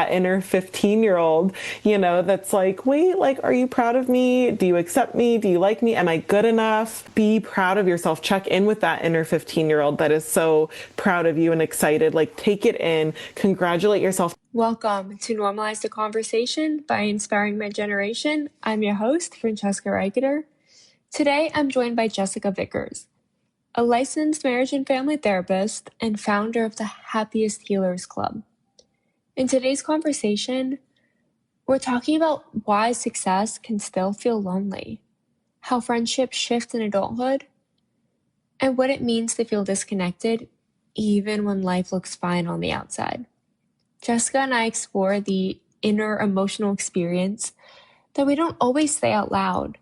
that inner 15-year-old, that's like, wait, like, are you proud of me? Do you accept me? Do you like me? Am I good enough? Be proud of yourself. Check in with that inner 15-year-old that is so proud of you and excited. Like, take it in, congratulate yourself. Welcome to Normalize the Conversation by Inspiring My Generation. I'm your host, Francesca and Jessica. Today, I'm joined by Jessica Vickers, a licensed marriage and family therapist and founder of the Happiest Healers Club. In today's conversation, we're talking about why success can still feel lonely, how friendships shift in adulthood, and what it means to feel disconnected even when life looks fine on the outside. Jessica and I explore the inner emotional experience that we don't always say out loud,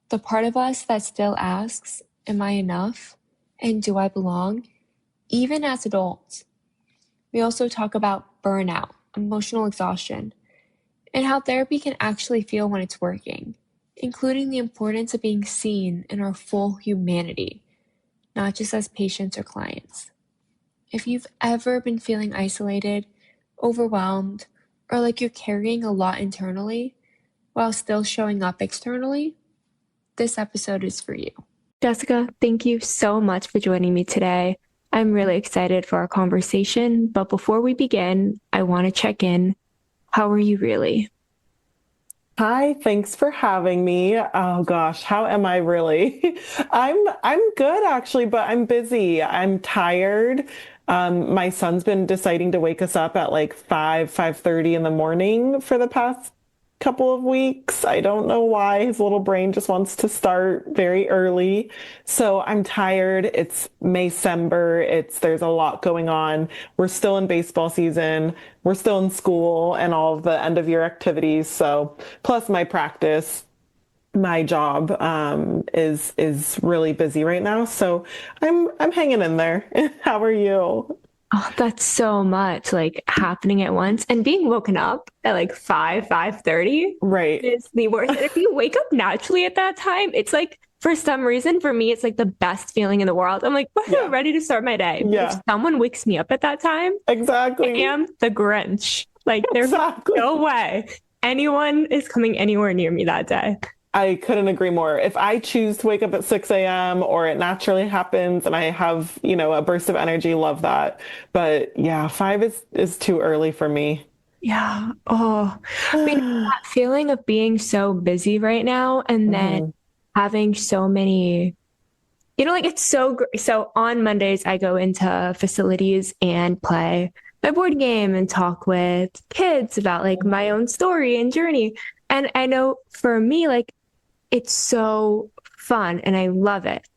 the part of us that still asks, am I enough? And do I belong? Even as adults. We also talk about burnout, emotional exhaustion, and how therapy can actually feel when it's working, including the importance of being seen in our full humanity, not just as patients or clients. If you've ever been feeling isolated, overwhelmed, or like you're carrying a lot internally while still showing up externally, this episode is for you. Jessica, thank you so much for joining me today. I'm really excited for our conversation, but before we begin, I want to check in. How are you really? Hi, thanks for having me. Oh gosh, how am I really? I'm good actually, but I'm busy. I'm tired. My son's been deciding to wake us up at like 5:30 in the morning for the past couple of weeks. I don't know why. His little brain just wants to start very early. So I'm tired. It's Maycember. There's a lot going on. We're still in baseball season. We're still in school and all of the end of year activities. So plus my practice, my job, is really busy right now. So I'm hanging in there. How are you? Oh, that's so much like happening at once, and being woken up at like 5:30 Right. is the worst. And if you wake up naturally at that time, it's like, for some reason, for me, it's like the best feeling in the world. I'm like, I'm ready to start my day. But Yeah. if someone wakes me up at that time, Exactly. I am the Grinch. Like, there's Exactly. no way anyone is coming anywhere near me that day. I couldn't agree more. If I choose to wake up at 6 a.m. or it naturally happens and I have, a burst of energy, love that. But yeah, 5 is too early for me. Yeah. Oh, that feeling of being so busy right now and then having so many, like it's so great. So on Mondays, I go into facilities and play my board game and talk with kids about like my own story and journey. And I know for me, like, it's so fun and I love it.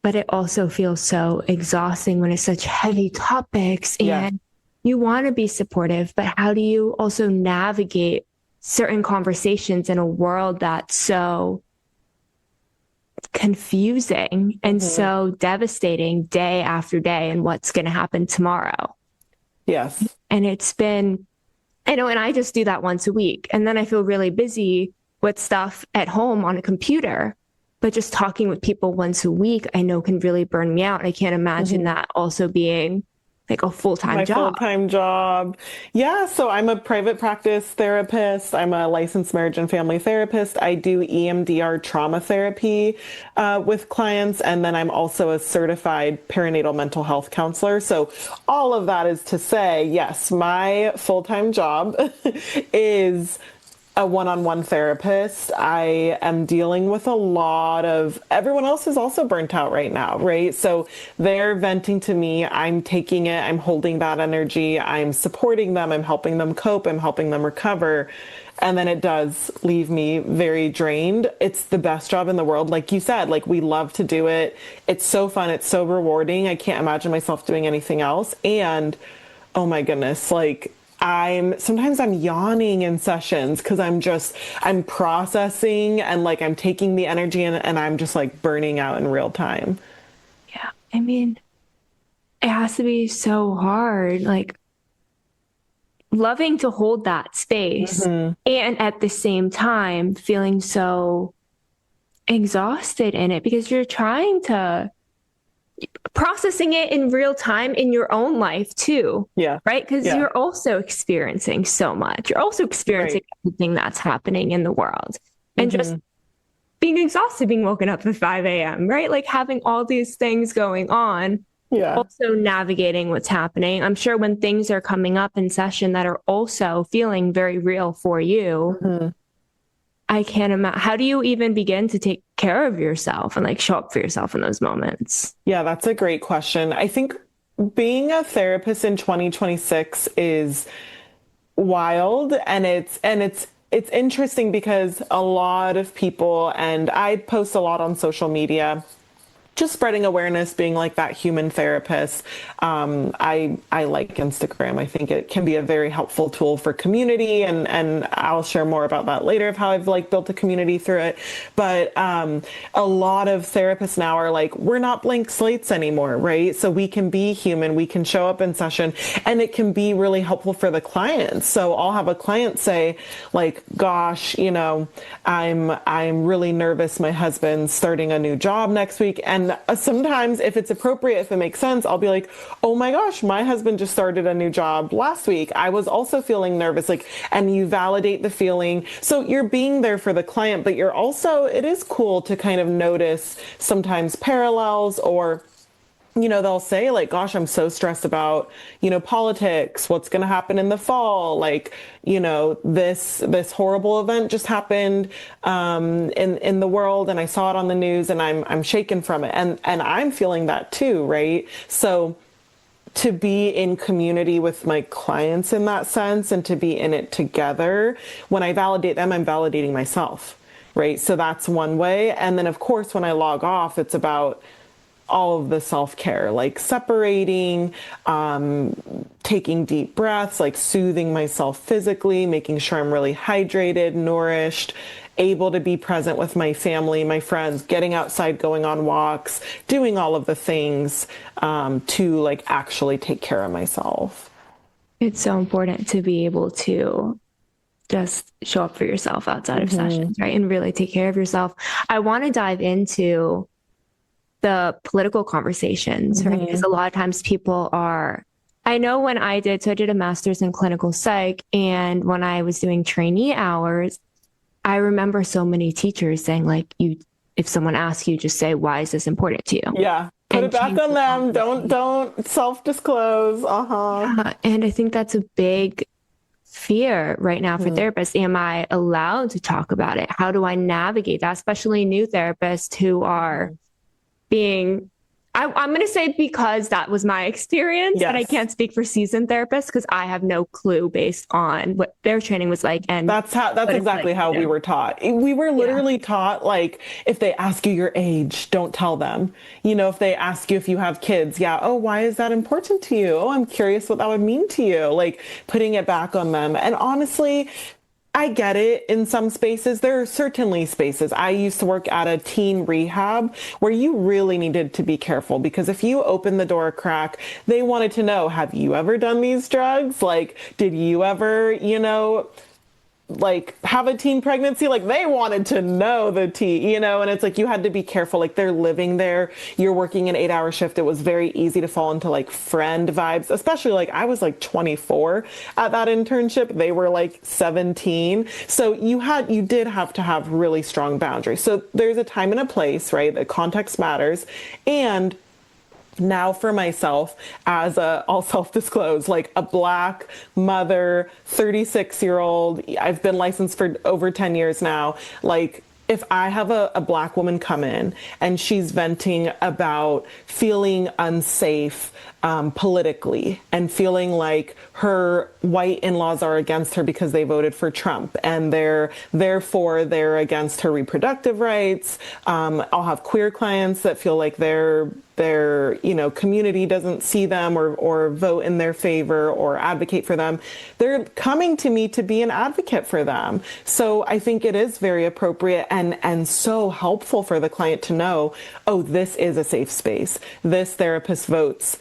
But it also feels so exhausting when it's such heavy topics and you want to be supportive, but how do you also navigate certain conversations in a world that's so confusing and so devastating day after day and what's going to happen tomorrow? Yes. And it's been, and I just do that once a week. And then I feel really busy with stuff at home on a computer, but just talking with people once a week, I know can really burn me out. I can't imagine that also being like a full-time job. My full-time job. Yeah. So I'm a private practice therapist. I'm a licensed marriage and family therapist. I do EMDR trauma therapy with clients. And then I'm also a certified perinatal mental health counselor. So all of that is to say, yes, my full-time job is a one-on-one therapist. I am dealing with a lot of, everyone else is also burnt out right now, right? So they're venting to me. I'm taking it. I'm holding that energy. I'm supporting them. I'm helping them cope. I'm helping them recover. And then it does leave me very drained. It's the best job in the world. Like you said, like we love to do it. It's so fun. It's so rewarding. I can't imagine myself doing anything else. And oh my goodness, like sometimes I'm yawning in sessions because I'm processing and like I'm taking the energy and I'm just like burning out in real time. Yeah. I mean, it has to be so hard, like loving to hold that space and at the same time feeling so exhausted in it because you're trying to processing it in real time in your own life too. Yeah. Right? Because Yeah. you're also experiencing so much. You're also experiencing Right. everything that's happening in the world. And just Hmm. being exhausted, being woken up at 5 a.m., right? Like having all these things going on, Yeah. also navigating what's happening. I'm sure when things are coming up in session that are also feeling very real for you, Hmm. I can't imagine. How do you even begin to take care of yourself and like show up for yourself in those moments? Yeah, that's a great question. I think being a therapist in 2026 is wild, and it's interesting because a lot of people, and I post a lot on social media, just spreading awareness, being like that human therapist. I like Instagram. I think it can be a very helpful tool for community, and I'll share more about that later of how I've like built a community through it. But a lot of therapists now are like, we're not blank slates anymore, right? So we can be human, we can show up in session, and it can be really helpful for the clients. So I'll have a client say, like, gosh, I'm really nervous. My husband's starting a new job next week, and sometimes if it's appropriate, if it makes sense, I'll be like, oh my gosh, my husband just started a new job last week. I was also feeling nervous, like, and you validate the feeling. So you're being there for the client, but you're also, it is cool to kind of notice sometimes parallels, or they'll say like, gosh, I'm so stressed about, politics, what's going to happen in the fall. Like, this horrible event just happened, in the world, and I saw it on the news, and I'm shaken from it. And I'm feeling that too. Right. So to be in community with my clients in that sense, and to be in it together, when I validate them, I'm validating myself. Right. So that's one way. And then of course, when I log off, it's about all of the self-care, like separating, taking deep breaths, like soothing myself physically, making sure I'm really hydrated, nourished, able to be present with my family, my friends, getting outside, going on walks, doing all of the things, to like actually take care of myself. It's so important to be able to just show up for yourself outside of sessions, right? And really take care of yourself. I want to dive into the political conversations, right? Because a lot of times people are, I know when so I did a master's in clinical psych, and when I was doing trainee hours, I remember so many teachers saying like, if someone asks you, just say, why is this important to you? Yeah. Put And it back change on the them. conversation. Don't self-disclose. Uh-huh. Yeah, and I think that's a big fear right now for therapists. Am I allowed to talk about it? How do I navigate that? Especially new therapists who are being, I'm going to say, because that was my experience, and I Yes. can't speak for seasoned therapists because I have no clue based on what their training was like. And That's exactly how we were taught. We were literally taught, like, if they ask you your age, don't tell them. If they ask you if you have kids, yeah, oh, why is that important to you? Oh, I'm curious what that would mean to you. Like, putting it back on them. And honestly, I get it in some spaces. There are certainly spaces. I used to work at a teen rehab where you really needed to be careful, because if you open the door a crack, they wanted to know, have you ever done these drugs? Like, did you ever, like have a teen pregnancy? Like, they wanted to know the tea, and it's like, you had to be careful. Like, they're living there, you're working an 8-hour shift. It was very easy to fall into like friend vibes, especially like I was like 24 at that internship. They were like 17. So you did have to have really strong boundaries. So there's a time and a place, right? The context matters. And now for myself, I'll self-disclose, like a Black mother, 36-year-old, I've been licensed for over 10 years now. Like, if I have a Black woman come in and she's venting about feeling unsafe, politically, and feeling like her white in-laws are against her because they voted for Trump, and therefore they're against her reproductive rights. I'll have queer clients that feel like their community doesn't see them or vote in their favor or advocate for them. They're coming to me to be an advocate for them. So I think it is very appropriate and so helpful for the client to know, oh, this is a safe space. This therapist votes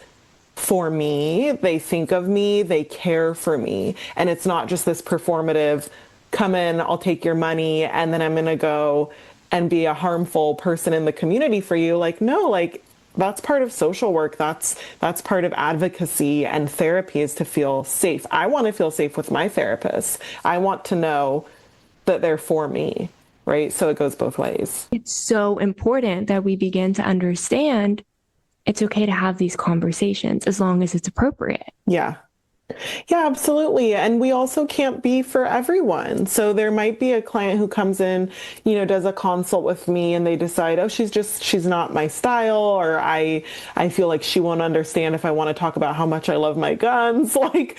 for me. They think of me. They care for me. And it's not just this performative, come in, I'll take your money, and then I'm going to go and be a harmful person in the community for you. Like, no, like, that's part of social work. That's part of advocacy and therapy, is to feel safe. I want to feel safe with my therapist. I want to know that they're for me, right? So it goes both ways. It's so important that we begin to understand it's okay to have these conversations as long as it's appropriate. Yeah. Yeah, absolutely. And we also can't be for everyone. So there might be a client who comes in, does a consult with me and they decide, oh, she's not my style, or I feel like she won't understand if I want to talk about how much I love my guns. Like,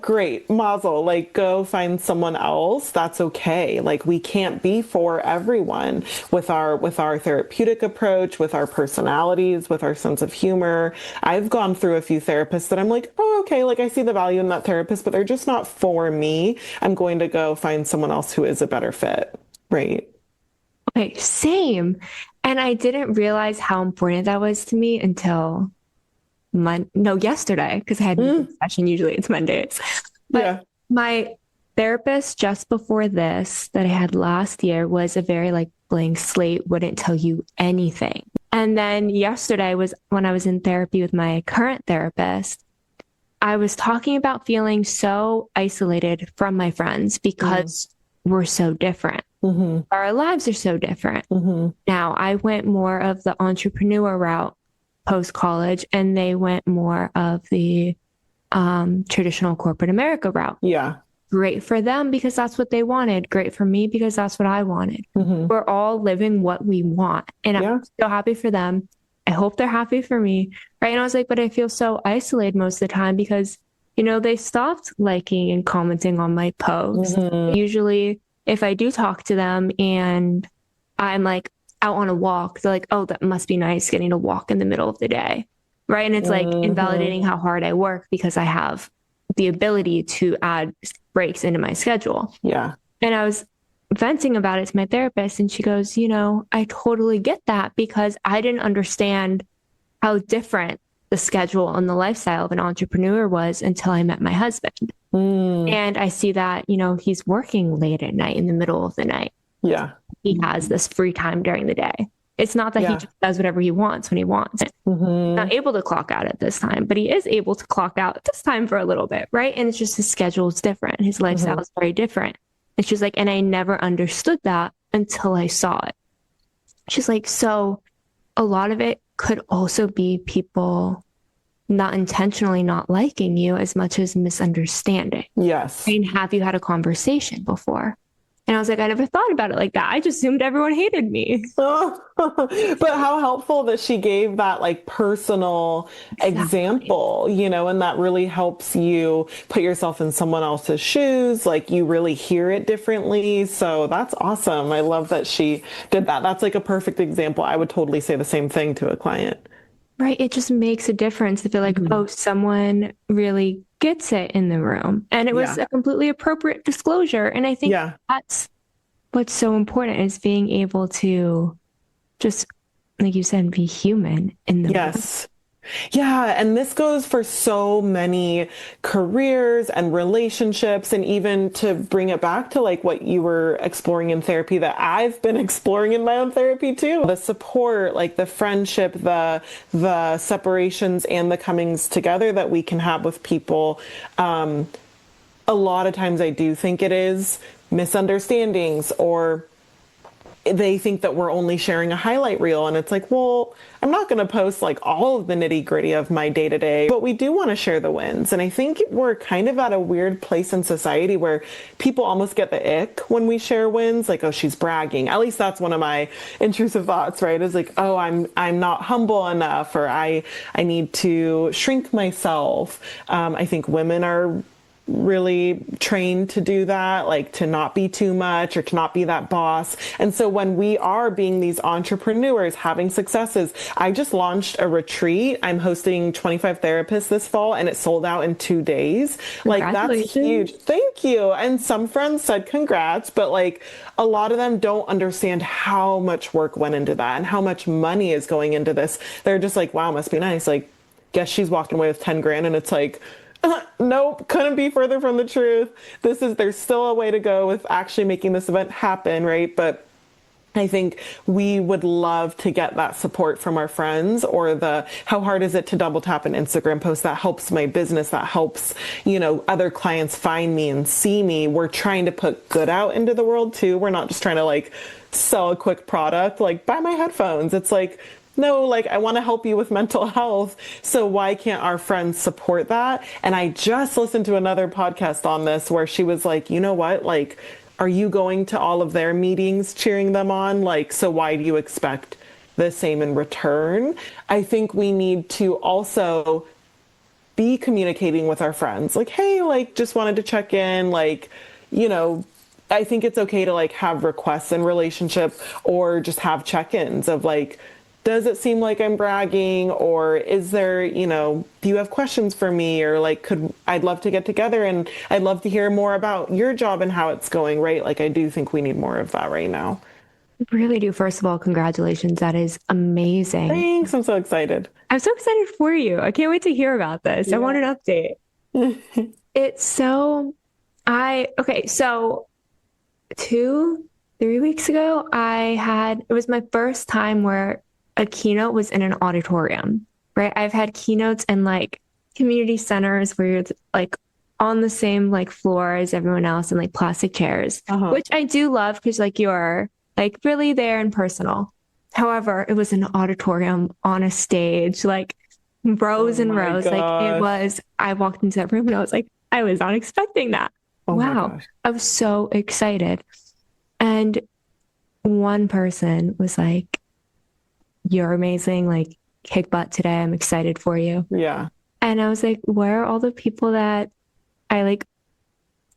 great, mazel, like go find someone else. That's okay. Like we can't be for everyone with our therapeutic approach, with our personalities, with our sense of humor. I've gone through a few therapists that I'm like, oh, okay, like I see the value in that therapist, but they're just not for me. I'm going to go find someone else who is a better fit. Right. Okay, same. And I didn't realize how important that was to me until yesterday, because I had a session. Usually it's Mondays. But my therapist just before this that I had last year was a very like blank slate, wouldn't tell you anything. And then yesterday was when I was in therapy with my current therapist. I was talking about feeling so isolated from my friends because we're so different. Our lives are so different. Now, I went more of the entrepreneur route post-college, and they went more of the traditional corporate America route. Yeah. Great for them because that's what they wanted. Great for me because that's what I wanted. We're all living what we want. And I'm so happy for them. I hope they're happy for me. Right. And I was like, but I feel so isolated most of the time because, they stopped liking and commenting on my posts. Usually if I do talk to them and I'm like out on a walk, they're like, oh, that must be nice getting to walk in the middle of the day. Right. And it's like invalidating how hard I work because I have the ability to add breaks into my schedule. Yeah. And I was venting about it to my therapist, and she goes, I totally get that because I didn't understand how different the schedule and the lifestyle of an entrepreneur was until I met my husband. And I see that, he's working late at night in the middle of the night. Yeah. He has this free time during the day. It's not that he just does whatever he wants when he wants it. He's not able to clock out at this time, but he is able to clock out at this time for a little bit, right? And it's just his schedule is different. His lifestyle is very different. And she's like, and I never understood that until I saw it. She's like, so a lot of it could also be people not intentionally not liking you as much as misunderstanding. Yes. I mean, have you had a conversation before? And I was like, I never thought about it like that. I just assumed everyone hated me. But how helpful that she gave that like personal example, and that really helps you put yourself in someone else's shoes. Like you really hear it differently. So that's awesome. I love that she did that. That's like a perfect example. I would totally say the same thing to a client. Right. It just makes a difference to feel like, oh, someone really gets it in the room. And it was a completely appropriate disclosure. And I think that's what's so important is being able to just, like you said, be human in the room. Yeah. And this goes for so many careers and relationships, and even to bring it back to like what you were exploring in therapy that I've been exploring in my own therapy too. The support, like the friendship, the separations and the comings together that we can have with people. A lot of times I do think it is misunderstandings, or they think that we're only sharing a highlight reel. And it's like, well, I'm not going to post like all of the nitty gritty of my day to day, but we do want to share the wins. And I think we're kind of at a weird place in society where people almost get the ick when we share wins. Like, oh, she's bragging. At least that's one of my intrusive thoughts, right? Is like, oh, I'm not humble enough, or I need to shrink myself. I think women are really trained to do that, like to not be too much or to not be that boss. And so when we are being these entrepreneurs, having successes, I just launched a retreat. I'm hosting 25 therapists this fall, and it sold out in 2 days. Like that's huge. Thank you. And some friends said congrats, but like a lot of them don't understand how much work went into that and how much money is going into this. They're just like, wow, must be nice. Like, guess she's walking away with 10 grand. And it's like, nope, couldn't be further from the truth. There's still a way to go with actually making this event happen, right? But I think we would love to get that support from our friends, or the how hard is it to double tap an Instagram post that helps my business, that helps, other clients find me and see me. We're trying to put good out into the world too. We're not just trying to like sell a quick product, like buy my headphones. It's like, no, like I want to help you with mental health. So why can't our friends support that? And I just listened to another podcast on this where she was like, you know what? Like, are you going to all of their meetings cheering them on? Like, so why do you expect the same in return? I think we need to also be communicating with our friends. Like, hey, like, just wanted to check in. Like, I think it's okay to like have requests in relationship, or just have check-ins of like, does it seem like I'm bragging, or is there, do you have questions for me? Or like, I'd love to get together and I'd love to hear more about your job and how it's going, right? Like, I do think we need more of that right now. I really do. First of all, congratulations. That is amazing. Thanks. I'm so excited. I'm so excited for you. I can't wait to hear about this. Yeah. I want an update. It's so, okay, so 3 weeks ago, it was my first time where a keynote was in an auditorium, right? I've had keynotes in like community centers where you're like on the same like floor as everyone else in like plastic chairs, which I do love because like you're like really there and personal. However, it was an auditorium on a stage, like rows and rows. Gosh. Like I walked into that room and I was like, I was not expecting that. Wow. I was so excited. And one person was like, you're amazing, like kick butt today. I'm excited for you. Yeah. And I was like, where are all the people that I like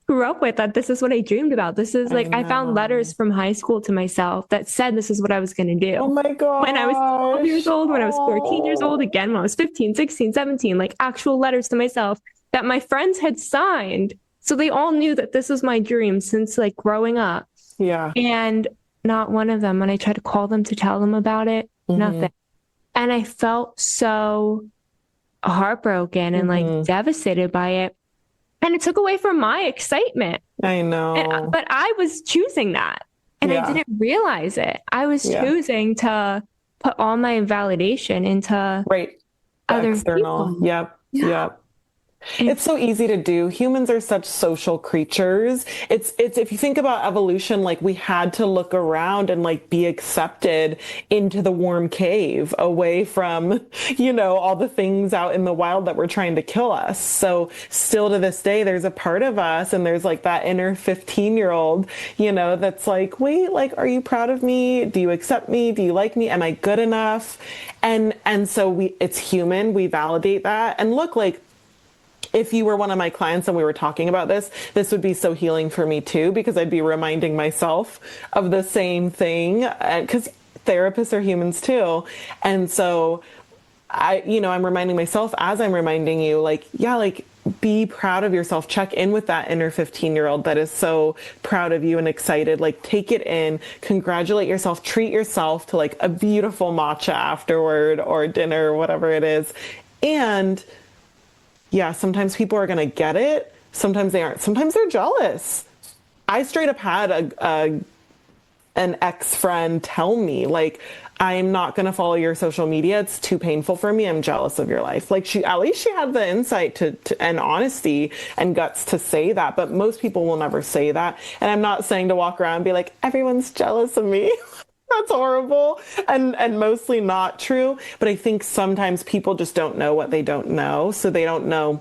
grew up with, that this is what I dreamed about? This is like, I found letters from high school to myself that said this is what I was going to do. Oh my God. When I was 12 years old, when I was 14 years old, again, when I was 15, 16, 17, like actual letters to myself that my friends had signed. So they all knew that this was my dream since like growing up. Yeah. And not one of them, when I tried to call them to tell them about it, nothing. And I felt so heartbroken and like devastated by it. And it took away from my excitement. I know. But I was choosing that. And I didn't realize it. I was choosing to put all my validation into other external people. Yep. It's so easy to do. Humans are such social creatures. It's if you think about evolution, like we had to look around and like be accepted into the warm cave away from, all the things out in the wild that were trying to kill us. So still to this day, there's a part of us, and there's like that inner 15-year-old, that's like, wait, like, are you proud of me? Do you accept me? Do you like me? Am I good enough? And so it's human. We validate that. And look, like, if you were one of my clients and we were talking about this would be so healing for me too, because I'd be reminding myself of the same thing, because therapists are humans too. And so I'm reminding myself as I'm reminding you, like, be proud of yourself. Check in with that inner 15-year-old that is so proud of you and excited. Like, take it in, congratulate yourself, treat yourself to like a beautiful matcha afterward or dinner or whatever it is. And sometimes people are going to get it. Sometimes they aren't. Sometimes they're jealous. I straight up had an ex-friend tell me, like, I'm not going to follow your social media. It's too painful for me. I'm jealous of your life. Like, at least she had the insight to and honesty and guts to say that. But most people will never say that. And I'm not saying to walk around and be like, everyone's jealous of me. That's horrible and mostly not true. But I think sometimes people just don't know what they don't know. So they don't know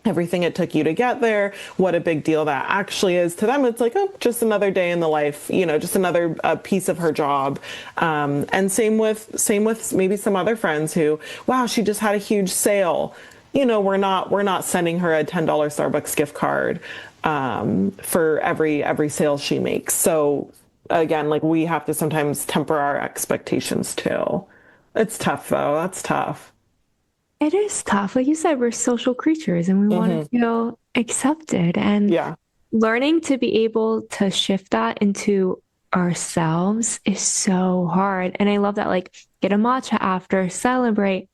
everything it took you to get there, what a big deal that actually is. To them, it's like, oh, just another day in the life, just another piece of her job. And same with maybe some other friends who, wow, she just had a huge sale. We're not sending her a $10 Starbucks gift card for every sale she makes. So again, like, we have to sometimes temper our expectations too. It's tough though. That's tough. It is tough. Like you said, we're social creatures and we want to feel accepted, and learning to be able to shift that into ourselves is so hard. And I love that, like, get a matcha after, celebrate.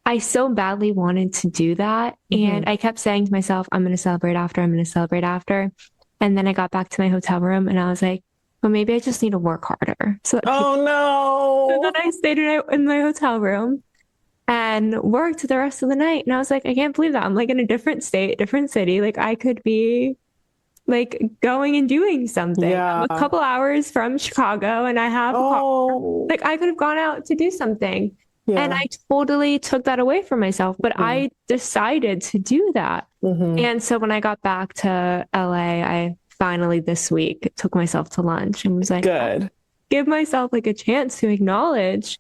I so badly wanted to do that. And I kept saying to myself, I'm going to celebrate after, I'm going to celebrate after. And then I got back to my hotel room and I was like, but maybe I just need to work harder. Oh So then no. I stayed in my hotel room and worked the rest of the night. And I was like, I can't believe that. I'm like in a different state, different city. Like I could be like going and doing something. I'm a Yeah. couple hours from Chicago and I have a car. Oh, Like I could have gone out to do something. And yeah. I totally took that away from myself, but Mm. I decided to do that. Hmm. And so when I got back to LA, I finally this week took myself to lunch and was like, Good. give myself like a chance to acknowledge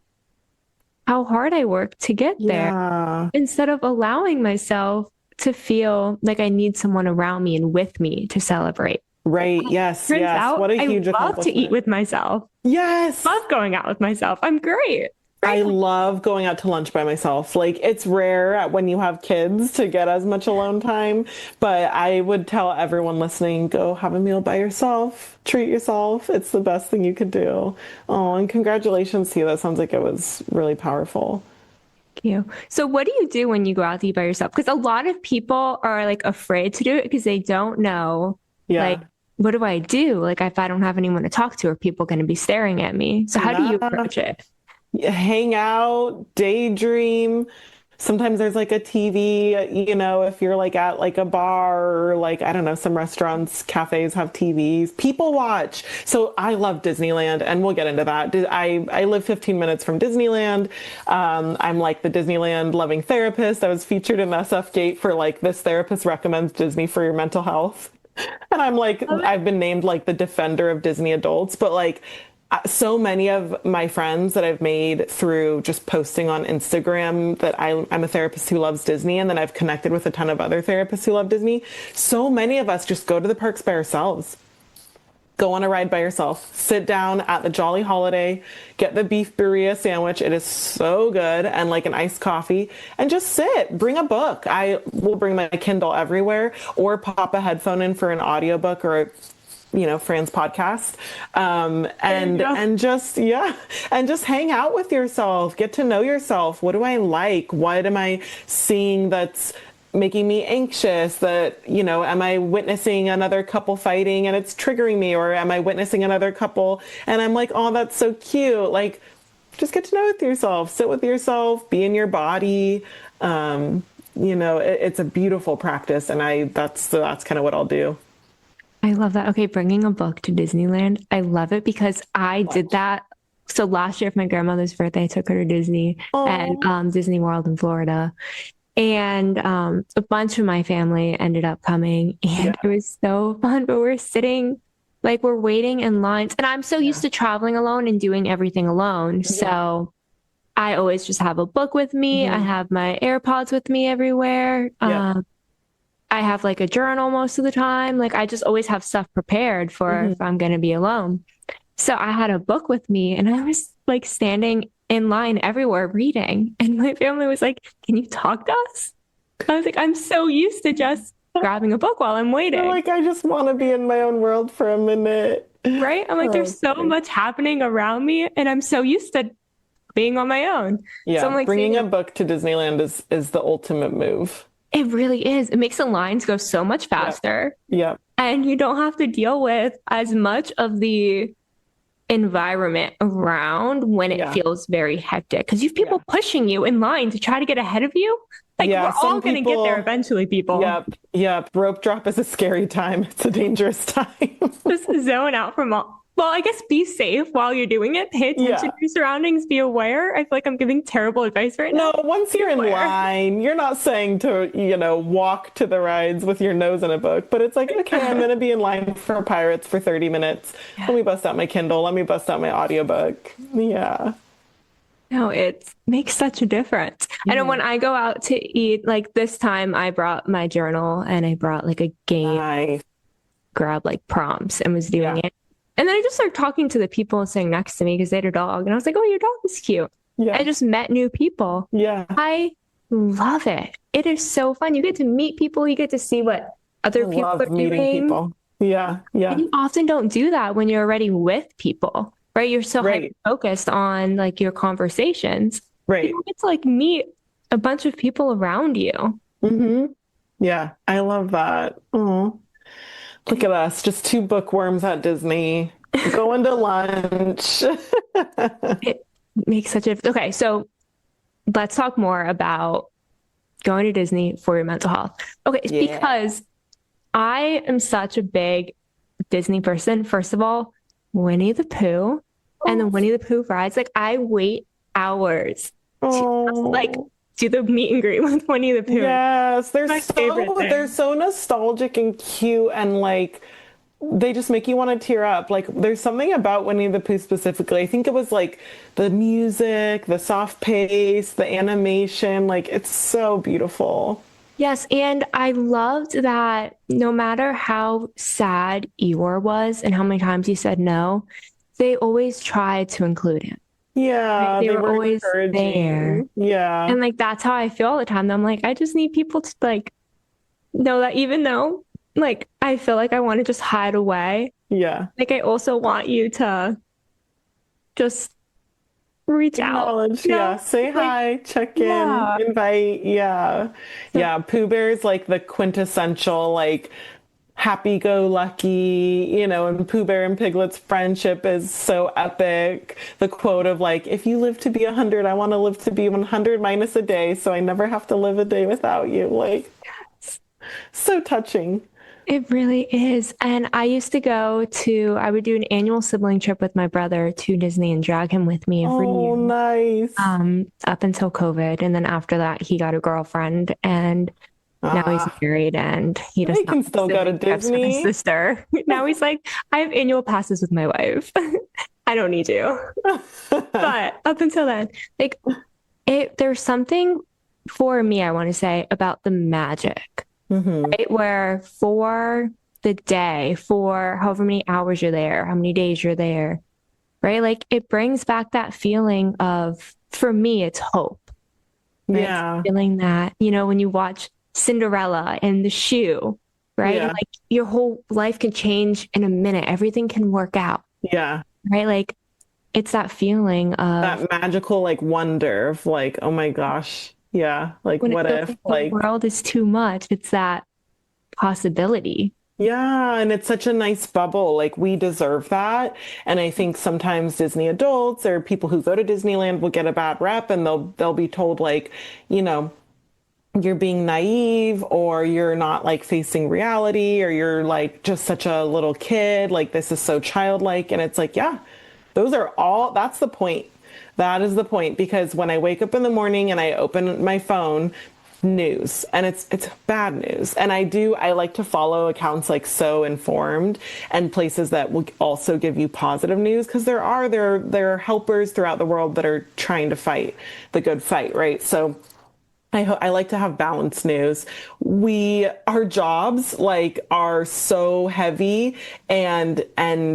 how hard I worked to get there Yeah. instead of allowing myself to feel like I need someone around me and with me to celebrate. Right. Yes. Turns Yes. out What a I huge love to eat accomplishment. with myself, Yes. love going out with myself. I'm great. I Great. love going out to lunch by myself. Like it's rare when you have kids to get as much alone time, but I would tell everyone listening, go have a meal by yourself, treat yourself. It's the best thing you could do. Oh, and congratulations to you. That sounds like it was really powerful. Thank you. So what do you do when you go out to eat by yourself? Because a lot of people are like afraid to do it because they don't know, like, Yeah. what do I do? Like if I don't have anyone to talk to, are people going to be staring at me? So how do you Yeah. approach it? Hang out, daydream. Sometimes there's like a TV, if you're like at like a bar or like, I don't know, some restaurants, cafes have TVs. People watch. So I love Disneyland and we'll get into that. I live 15 minutes from Disneyland. I'm like the Disneyland loving therapist. I was featured in SF Gate for like this therapist recommends Disney for your mental health. And I'm like, Love it. I've been named like the defender of Disney adults, but like so many of my friends that I've made through just posting on Instagram that I'm a therapist who loves Disney, and then I've connected with a ton of other therapists who love Disney. So many of us just go to the parks by ourselves. Go on a ride by yourself. Sit down at the Jolly Holiday, get the beef burrito sandwich. It is so good, and like an iced coffee, and just sit. Bring a book. I will bring my Kindle everywhere, or pop a headphone in for an audiobook or Fran's podcast, There you go. and just and just hang out with yourself, get to know yourself. What do I like? What am I seeing that's making me anxious? That am I witnessing another couple fighting and it's triggering me, or am I witnessing another couple and I'm like, oh, that's so cute? Like, just get to know with yourself, sit with yourself, be in your body. It's a beautiful practice, and that's kind of what I'll do. I love that. Okay, bringing a book to Disneyland. I love it because I did that. So last year for my grandmother's birthday, I took her to Disney and Oh, Disney World in Florida. And a bunch of my family ended up coming and it yeah, was so fun. But we're sitting, like we're waiting in lines. And I'm so used yeah, to traveling alone and doing everything alone. yeah. So I always just have a book with me. I Hmm. have my AirPods with me everywhere. Yep. I have like a journal most of the time. Like I just always have stuff prepared for if Hmm. I'm going to be alone. So I had a book with me and I was like standing in line everywhere reading. And my family was like, can you talk to us? I was like, I'm so used to just grabbing a book while I'm You're waiting. like, I just want to be in my own world for a minute. Right? I'm like, Oh, there's so okay. much happening around me and I'm so used to being on my own. So Yeah, I'm like bringing seeing a book to Disneyland is the ultimate move. it really is. It makes the lines go so much Yep. faster Yep. and you don't have to deal with as much of the environment around when it Yeah. feels very hectic because you have Yeah. people pushing you in line to try to get ahead of you. Like Yeah. we're all Some going to get there people, eventually, people. yep. Yep. Rope drop is a scary time. It's a dangerous time. Just zone out from all. Well, I guess be safe while you're doing it. Pay attention Yeah. to your surroundings. Be aware. I feel like I'm giving terrible advice right No, now. once Be you're in aware. line, you're not saying to, walk to the rides with your nose in a book, but it's like, okay, I'm gonna be in line for Pirates for 30 minutes. Let Yeah. me bust out my Kindle. Let me bust out my audiobook. Yeah. No, it makes such a difference. I know Yeah. when I go out to eat, like this time I brought my journal and I brought like a game, Nice. grab like prompts and was doing Yeah. it. And then I just started talking to the people sitting next to me because they had a dog. And I was like, oh, your dog is cute. I Yeah. just met new people. Yeah. I love it. It is so fun. You get to meet people, you get to see what I other people are love meeting doing. people. Yeah. And Yeah. you often don't do that when you're already with people, right? You're so hyper Right. focused on like your conversations. You Right. don't get to like meet a bunch of people around you. Hmm. Yeah. I love that. Oh, look at us, just two bookworms at Disney. Going to lunch. It makes such a, okay, so let's talk more about going to Disney for your mental health. Okay, it's Yeah. because I am such a big Disney person. First of all, Winnie the Pooh and the Winnie the Pooh rides, like I wait hours to just, like Oh. do the meet and greet with Winnie the Pooh. Yes, My favorite they're thing. so nostalgic and cute and like they just make you want to tear up. Like there's something about Winnie the Pooh specifically. I think it was like the music, the soft pace, the animation, like it's so beautiful. Yes, and I loved that no matter how sad Eeyore was and how many times he said no, they always tried to include him. Right? Yeah, They they were were always there. encouraging. Yeah. And like that's how I feel all the time. I'm like, I just need people to like know that even though like I feel like I want to just hide away, Yeah. like I also want you to just reach out. Acknowledge, You yeah. know? Say Like, hi, check in, yeah. invite, yeah. So Yeah, Pooh Bear's like the quintessential, like happy-go-lucky, and Pooh Bear and Piglet's friendship is so epic. The quote of like, if you live to be 100, I want to live to be 100 minus a day, so I never have to live a day without you. Like, so touching. it really is. And I would do an annual sibling trip with my brother to Disney and drag him with me every Oh, year, nice. up until COVID. And then after that, he got a girlfriend and now he's Ah, married and he does I not can have still go to sibling trips with his Disney. sister. Now he's like, I have annual passes with my wife. I don't need you. But up until then, like there's something for me, I want to say, about the magic, Hmm. right? Where for the day, for however many hours you're there, how many days you're there, right? Like it brings back that feeling of, for me, it's hope, right? It's Yeah. feeling that, when you watch Cinderella and the shoe, right? And Yeah. like your whole life can change in a minute. Everything can work out, Yeah. right? Like it's that feeling of That magical like wonder of like, oh my gosh. Yeah. Like when it what feels if like the like world is too much, it's that possibility. yeah, and it's such a nice bubble. Like we deserve that. And I think sometimes Disney adults or people who go to Disneyland will get a bad rep and they'll be told like, you know, you're being naive or you're not like facing reality or you're like just such a little kid. Like this is so childlike. And it's like, yeah, that's the point. That is the point because when I wake up in the morning and I open my phone, news and it's bad news. And I like to follow accounts like So Informed and places that will also give you positive news because there are helpers throughout the world that are trying to fight the good fight, right? So I like to have balanced news. Our jobs like are so heavy and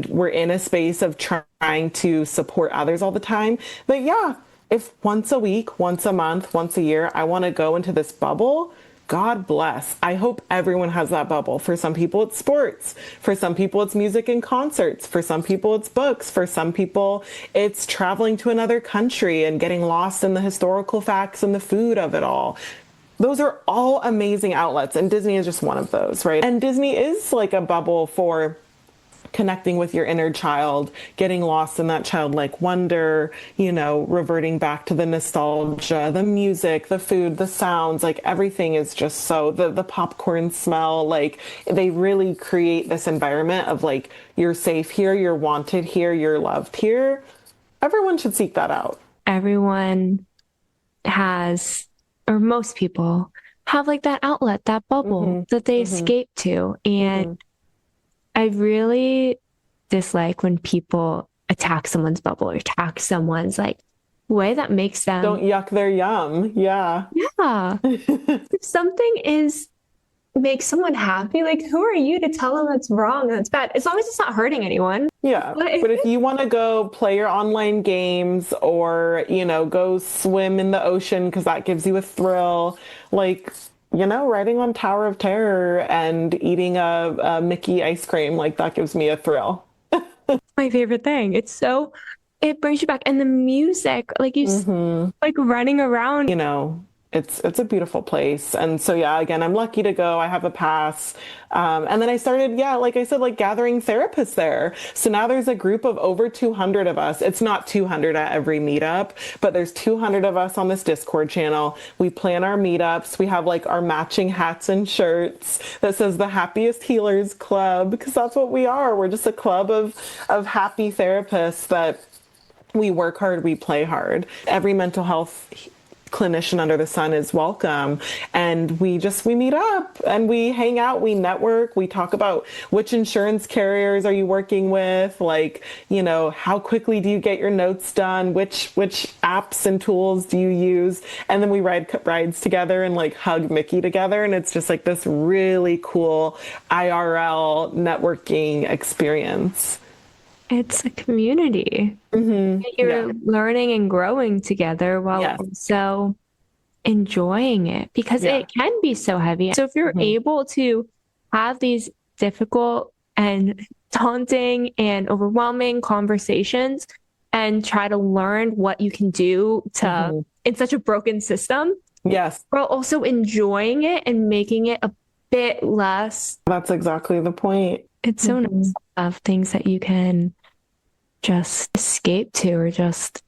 we're in a space of trying to support others all the time. But yeah, if once a week, once a month, once a year, I want to go into this bubble, God bless. I hope everyone has that bubble. For some people, it's sports. For some people, it's music and concerts. For some people, it's books. For some people, it's traveling to another country and getting lost in the historical facts and the food of it all. Those are all amazing outlets, and Disney is just one of those, right? And Disney is like a bubble for connecting with your inner child, getting lost in that childlike wonder, reverting back to the nostalgia, the music, the food, the sounds, like everything is just so the popcorn smell, like they really create this environment of like you're safe here, you're wanted here, you're loved here. Everyone should seek that out. Everyone has, or most people have like that outlet, that bubble that they escape to. And I really dislike when people attack someone's bubble or attack someone's like way that makes them. Don't yuck their yum. Yeah. Yeah. If something makes someone happy, like who are you to tell them that's wrong, that's bad, as long as it's not hurting anyone. Yeah. But if you want to go play your online games or, go swim in the ocean because that gives you a thrill, like, riding on Tower of Terror and eating a Mickey ice cream, like that gives me a thrill. My favorite thing. It brings you back. And the music, like like running around. it's a beautiful place. And so, yeah, again, I'm lucky to go. I have a pass. And then I started, yeah, like I said, like gathering therapists there. So now there's a group of over 200 of us. It's not 200 at every meetup, but there's 200 of us on this Discord channel. We plan our meetups. We have like our matching hats and shirts that says the Happiest Healers Club, because that's what we are. We're just a club of happy therapists that we work hard, we play hard. Every mental health clinician under the sun is welcome, and we meet up and we hang out, we network, we talk about which insurance carriers are you working with, like, you know, how quickly do you get your notes done, which apps and tools do you use, and then we ride rides together and like hug Mickey together, and it's just like this really cool IRL networking experience. It's a community. You're learning and growing together while also enjoying it, because it can be so heavy. So if you're able to have these difficult and daunting and overwhelming conversations and try to learn what you can do to in such a broken system, while also enjoying it and making it a bit less. That's exactly the point. It's so nice to have things that you can just escape to or just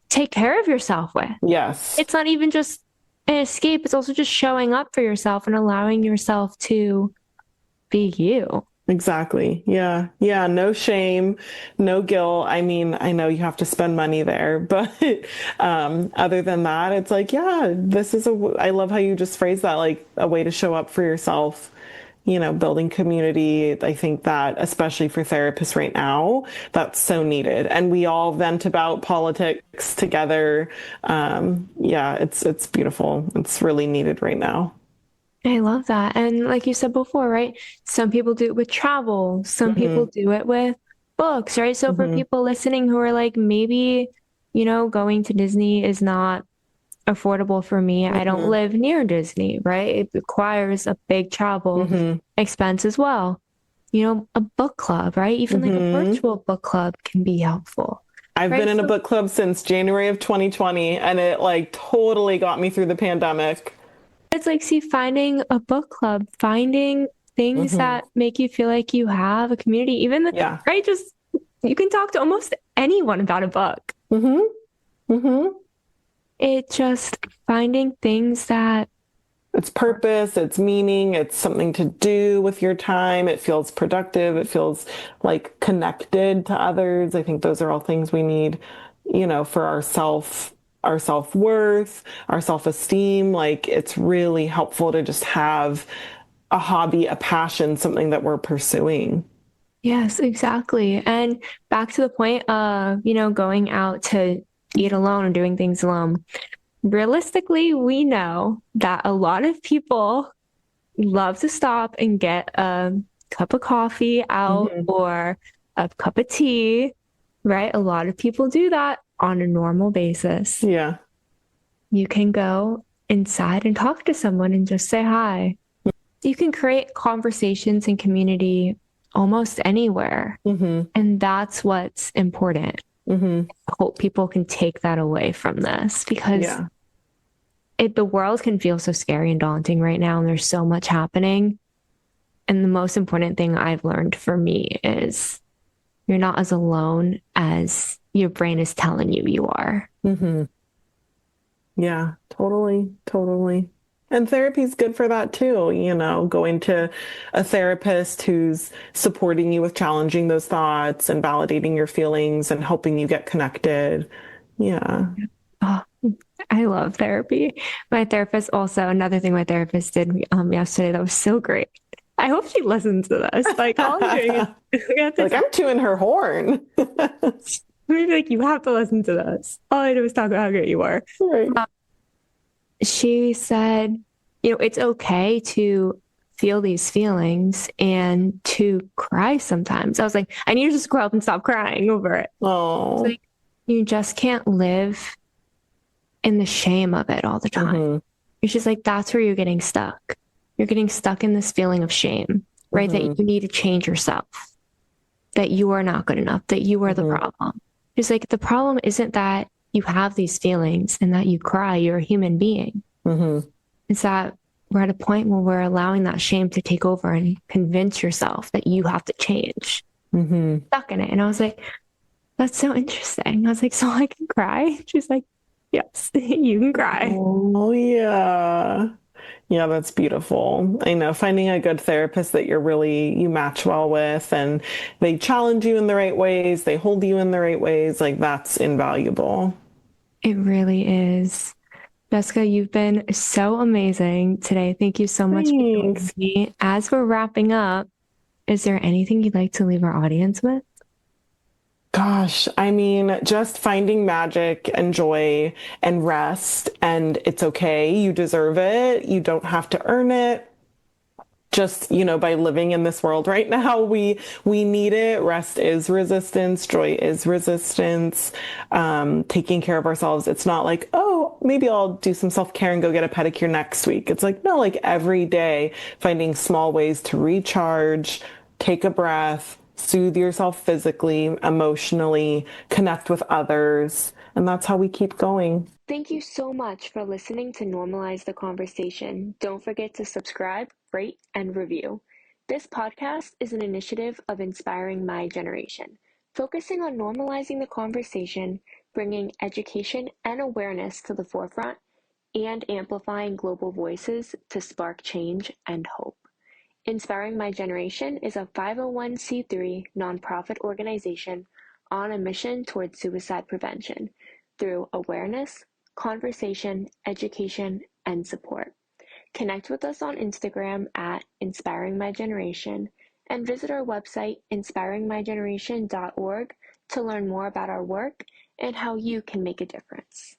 take care of yourself with. Yes. It's not even just an escape. It's also just showing up for yourself and allowing yourself to be you. Exactly. Yeah. Yeah. No shame, no guilt. I mean, I know you have to spend money there, but other than that, it's like, yeah, I love how you just phrase that, like a way to show up for yourself. You know, building community. I think that, especially for therapists right now, that's so needed. And we all vent about politics together. Yeah, it's beautiful. It's really needed right now. I love that. And like you said before, right? Some people do it with travel. Some people do it with books, right? So for people listening who are like, maybe, you know, going to Disney is not affordable for me. I don't live near Disney, right? It requires a big travel expense as well. You know, a book club, right? Even like a virtual book club can be helpful. I've been in a book club since January of 2020, and it like totally got me through the pandemic. It's like, see, finding a book club, finding things that make you feel like you have a community, even right? Just you can talk to almost anyone about a book. It just finding things that it's purpose, it's meaning, it's something to do with your time. It feels productive. It feels like connected to others. I think those are all things we need, you know, for our self-worth, our self-esteem. Like, it's really helpful to just have a hobby, a passion, something that we're pursuing. Yes, exactly. And back to the point of, you know, going out to eat alone or doing things alone. Realistically, we know that a lot of people love to stop and get a cup of coffee out or a cup of tea, right? A lot of people do that on a normal basis. Yeah. You can go inside and talk to someone and just say hi. You can create conversations and community almost anywhere. And that's what's important. I hope people can take that away from this, because the world can feel so scary and daunting right now, and there's so much happening. And the most important thing I've learned for me is you're not as alone as your brain is telling you are. Yeah, totally. And therapy is good for that too, you know, going to a therapist who's supporting you with challenging those thoughts and validating your feelings and helping you get connected. Yeah. Oh, I love therapy. My therapist also, another thing my therapist did yesterday that was so great. I hope she listens to this. Like, all I'm doing is like, I'm chewing her horn. Maybe like, you have to listen to this. All I did was talk about how great you are. Right. She said, you know, it's okay to feel these feelings and to cry sometimes. I was like, I need to just grow up and stop crying over it. Oh, like, you just can't live in the shame of it all the time. It's just like, that's where you're getting stuck. You're getting stuck in this feeling of shame, right? That you need to change yourself, that you are not good enough, that you are the problem. It's like, the problem isn't that you have these feelings and that you cry. You're a human being. Mm-hmm. Is that we're at a point where we're allowing that shame to take over and convince yourself that you have to change. Mm-hmm. Stuck in it. And I was like, that's so interesting. I was like, so I can cry? She's like, yes, you can cry. Oh, yeah. Yeah, that's beautiful. I know finding a good therapist that you match well with and they challenge you in the right ways, they hold you in the right ways, like that's invaluable. It really is. Jessica, you've been so amazing today. Thank you so much for joining Thanks. me. As we're wrapping up, is there anything you'd like to leave our audience with? Gosh, I mean, just finding magic and joy and rest, and it's okay. You deserve it. You don't have to earn it. Just, by living in this world right now, we need it. Rest is resistance, joy is resistance. Taking care of ourselves. It's not like, oh, maybe I'll do some self-care and go get a pedicure next week. It's like, no, like every day, finding small ways to recharge, take a breath, soothe yourself physically, emotionally, connect with others. And that's how we keep going. Thank you so much for listening to Normalize the Conversation. Don't forget to subscribe, rate, and review. This podcast is an initiative of Inspiring My Generation, focusing on normalizing the conversation, bringing education and awareness to the forefront, and amplifying global voices to spark change and hope. Inspiring My Generation is a 501(c)(3) nonprofit organization on a mission towards suicide prevention through awareness, conversation, education, and support. Connect with us on Instagram at Inspiring My Generation and visit our website inspiringmygeneration.org to learn more about our work and how you can make a difference.